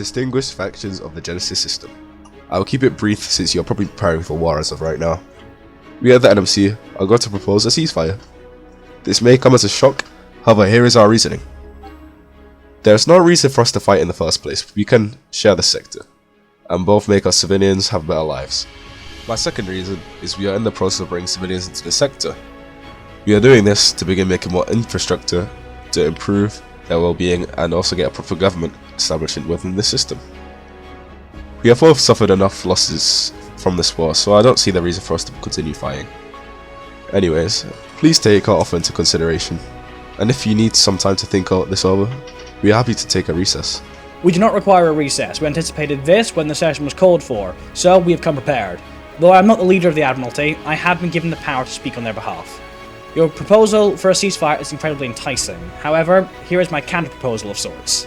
distinguished factions of the Genesis system. I will keep it brief since you're probably preparing for war as of right now. We at the NMC are going to propose a ceasefire. This may come as a shock, however here is our reasoning. There is no reason for us to fight in the first place. We can share the sector, and both make our civilians have better lives. My second reason is we are in the process of bringing civilians into the sector. We are doing this to begin making more infrastructure to improve their well-being and also get a proper government establishment within the system. We have both suffered enough losses from this war, so I don't see the reason for us to continue fighting. Anyways, please take our offer into consideration, and if you need some time to think this over, we are happy to take a recess. We do not require a recess. We anticipated this when the session was called for, so we have come prepared. Though I am not the leader of the Admiralty, I have been given the power to speak on their behalf. Your proposal for a ceasefire is incredibly enticing. However, here is my counter-proposal of sorts.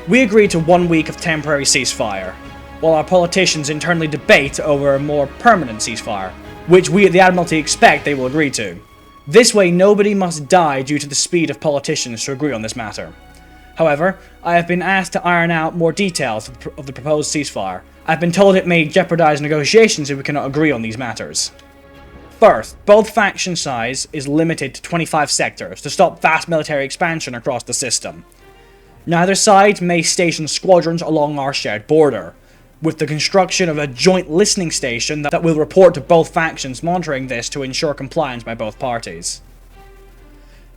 We agreed to 1 week of temporary ceasefire, while our politicians internally debate over a more permanent ceasefire, which we at the Admiralty expect they will agree to. This way nobody must die due to the speed of politicians to agree on this matter. However, I have been asked to iron out more details of the proposed ceasefire. I have been told it may jeopardize negotiations if we cannot agree on these matters. First, both faction size is limited to 25 sectors to stop vast military expansion across the system. Neither side may station squadrons along our shared border, with the construction of a joint listening station that will report to both factions, monitoring this to ensure compliance by both parties.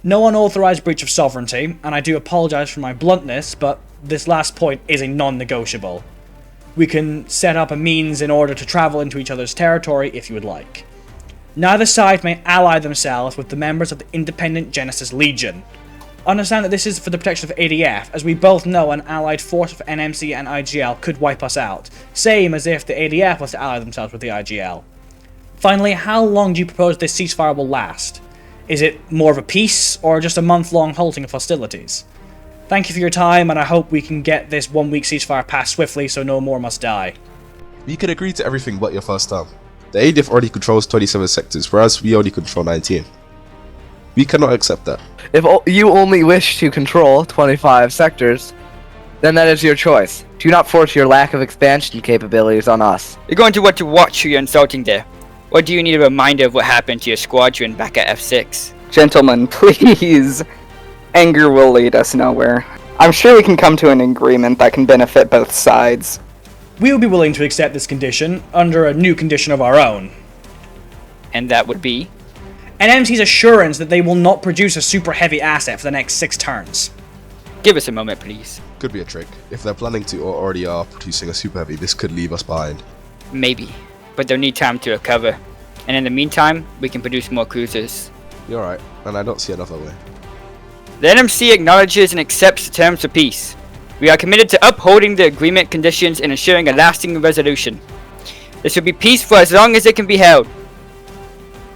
No unauthorized breach of sovereignty, and I do apologize for my bluntness, but this last point is a non-negotiable. We can set up a means in order to travel into each other's territory if you would like. Neither side may ally themselves with the members of the Independent Genesis Legion. Understand that this is for the protection of ADF, as we both know an allied force of NMC and IGL could wipe us out, same as if the ADF was to ally themselves with the IGL. Finally, how long do you propose this ceasefire will last? Is it more of a peace, or just a month-long halting of hostilities? Thank you for your time, and I hope we can get this 1 week ceasefire passed swiftly so no more must die. We can agree to everything but your first term. The ADF already controls 27 sectors, whereas we only control 19. We cannot accept that. If you only wish to control 25 sectors, then that is your choice. Do not force your lack of expansion capabilities on us. You're going to want to watch who you're insulting there. Or do you need a reminder of what happened to your squadron back at F6? Gentlemen, please. Anger will lead us nowhere. I'm sure we can come to an agreement that can benefit both sides. We will be willing to accept this condition under a new condition of our own. And that would be? NMC's assurance that they will not produce a super heavy asset for the next 6 turns. Give us a moment, please. Could be a trick. If they're planning to or already are producing a super heavy, this could leave us behind. Maybe, but they'll need time to recover. And in the meantime, we can produce more cruisers. You're right, and I don't see another way. The NMC acknowledges and accepts the terms of peace. We are committed to upholding the agreement conditions and ensuring a lasting resolution. This will be peace for as long as it can be held.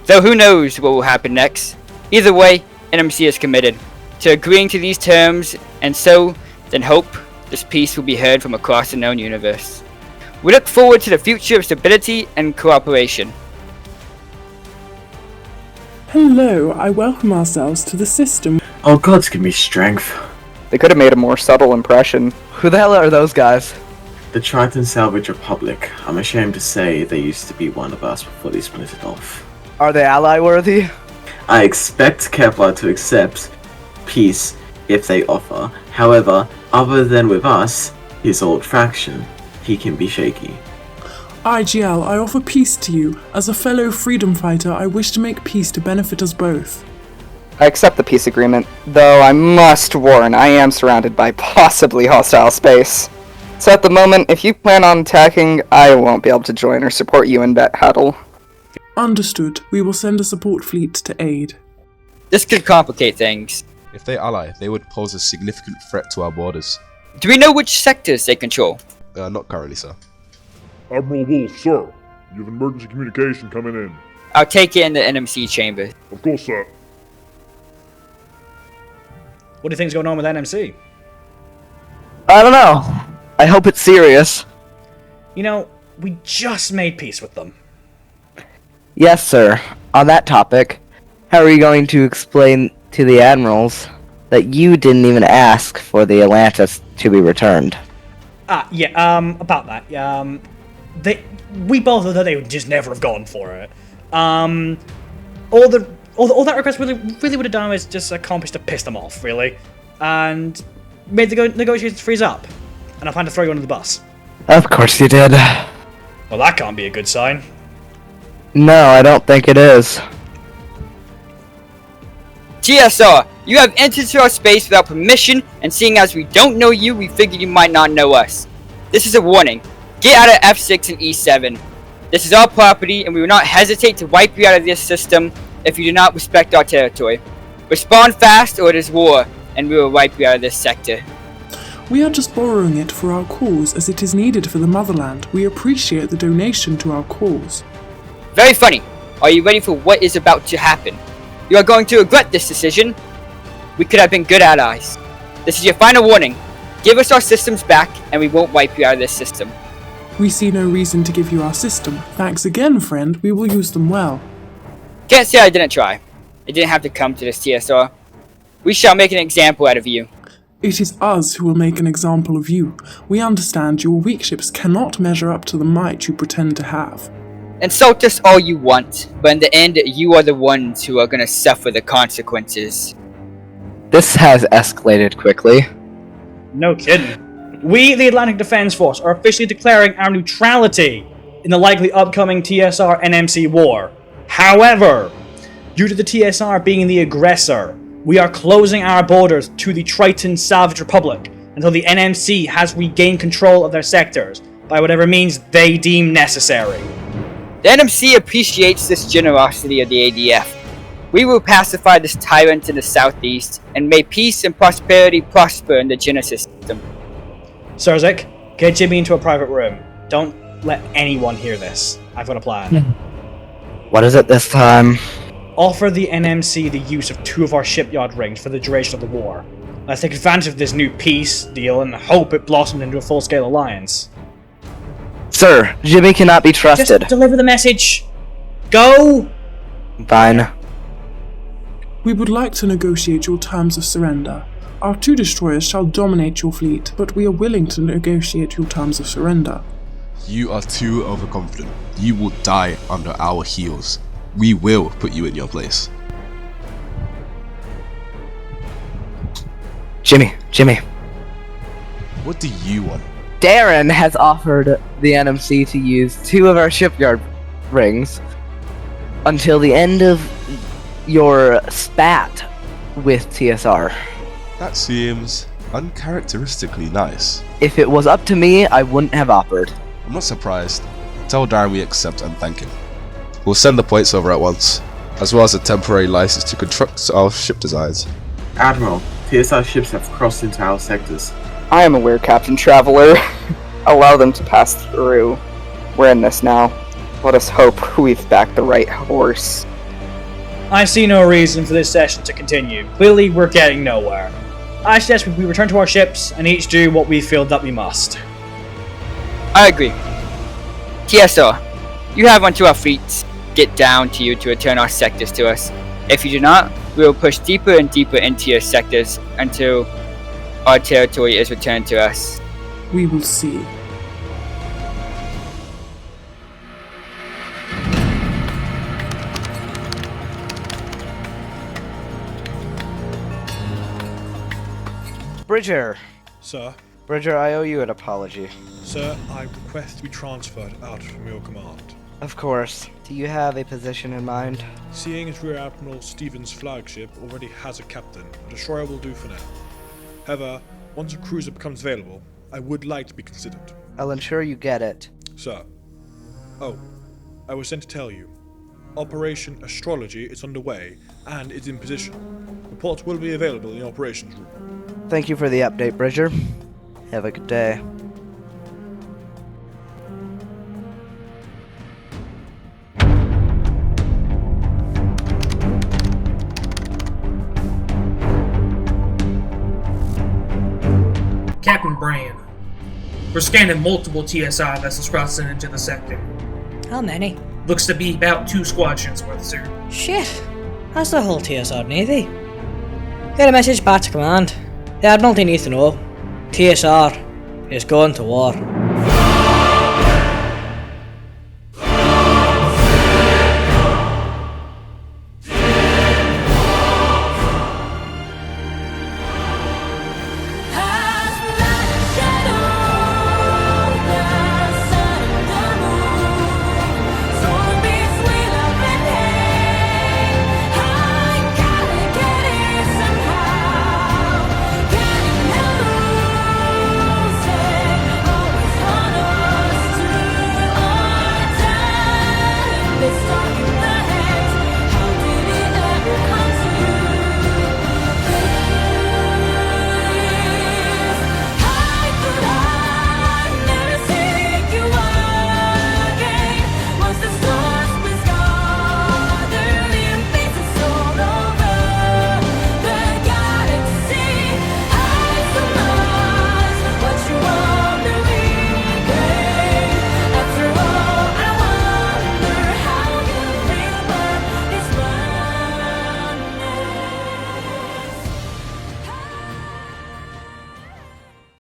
Though who knows what will happen next. Either way, NMC is committed to agreeing to these terms, and so, then hope, this peace will be heard from across the known universe. We look forward to the future of stability and cooperation. Hello, I welcome ourselves to the system. Oh, gods give me strength. They could have made a more subtle impression. Who the hell are those guys? The Triton Salvage Republic. I'm ashamed to say they used to be one of us before they split it off. Are they ally-worthy? I expect Kepler to accept peace if they offer. However, other than with us, his old faction, he can be shaky. IGL, I offer peace to you. As a fellow freedom fighter, I wish to make peace to benefit us both. I accept the peace agreement, though I must warn I am surrounded by possibly hostile space. So at the moment, if you plan on attacking, I won't be able to join or support you in that huddle. Understood. We will send a support fleet to aid. This could complicate things. If they ally, they would pose a significant threat to our borders. Do we know which sectors they control? Not currently, sir. Admiral Wolf, sir. You have emergency communication coming in. I'll take it in the NMC chamber. Of course, sir. What do you think's going on with NMC? I don't know. I hope it's serious. You know, we just made peace with them. Yes, sir. On that topic, how are you going to explain to the admirals that you didn't even ask for the Atlantis to be returned? About that. We both know that they would just never have gone for it. All that request really would have done was just accomplish to piss them off, really, and made the negotiations freeze up. And I plan to throw you under the bus. Of course you did. Well, that can't be a good sign. No, I don't think it is. TSR, you have entered into our space without permission, and seeing as we don't know you, we figured you might not know us. This is a warning. Get out of F6 and E7. This is our property, and we will not hesitate to wipe you out of this system if you do not respect our territory. Respond fast, or it is war, and we will wipe you out of this sector. We are just borrowing it for our cause as it is needed for the motherland. We appreciate the donation to our cause. Very funny. Are you ready for what is about to happen? You are going to regret this decision. We could have been good allies. This is your final warning. Give us our systems back, and we won't wipe you out of this system. We see no reason to give you our system. Thanks again, friend. We will use them well. Can't say I didn't try. It didn't have to come to this, TSR. We shall make an example out of you. It is us who will make an example of you. We understand your weak ships cannot measure up to the might you pretend to have. Insult us all you want, but in the end, you are the ones who are gonna suffer the consequences. This has escalated quickly. No kidding. We, the Atlantic Defense Force, are officially declaring our neutrality in the likely upcoming TSR NMC war. However, due to the TSR being the aggressor, we are closing our borders to the Triton Savage Republic until the NMC has regained control of their sectors by whatever means they deem necessary. The NMC appreciates this generosity of the ADF. We will pacify this tyrant in the southeast, and may peace and prosperity prosper in the Genesis system. Surzik, get Jimmy into a private room. Don't let anyone hear this. I've got a plan. What is it this time? Offer the NMC the use of 2 of our shipyard rings for the duration of the war. Let's take advantage of this new peace deal and hope it blossoms into a full-scale alliance. Sir, Jimmy cannot be trusted. Just deliver the message. Go! Fine. We would like to negotiate your terms of surrender. Our 2 destroyers shall dominate your fleet, but we are willing to negotiate your terms of surrender. You are too overconfident. You will die under our heels. We will put you in your place. Jimmy. What do you want? Darren has offered the NMC to use 2 of our shipyard rings until the end of your spat with TSR. That seems uncharacteristically nice. If it was up to me, I wouldn't have offered. I'm not surprised. Tell Darren we accept and thank him. We'll send the points over at once, as well as a temporary license to construct our ship designs. Admiral, TSR ships have crossed into our sectors. I am aware, Captain Traveler. Allow them to pass through. We're in this now. Let us hope we've backed the right horse. I see no reason for this session to continue. Clearly, we're getting nowhere. I suggest we return to our ships and each do what we feel that we must. I agree. TSR, you have until our fleets get down to you to return our sectors to us. If you do not, we will push deeper and deeper into your sectors until our territory is returned to us. We will see. Bridger. Sir, Bridger, I owe you an apology. sir, I request to be transferred out from your command. Of course. Do you have a position in mind? Seeing as Rear Admiral Stevens' flagship already has a captain, a destroyer will do for now. However, once a cruiser becomes available, I would like to be considered. I'll ensure you get it. Sir. Oh, I was sent to tell you. Operation Astrology is underway and is in position. Reports will be available in the operations room. Thank you for the update, Bridger. Have a good day. Captain Brand. We're scanning multiple TSI vessels crossing into the sector. How many? Looks to be about 2 squadrons worth, sir. Shit. That's the whole TSR Navy. Get a message back to command. The Admiralty needs to know. TSR is going to war.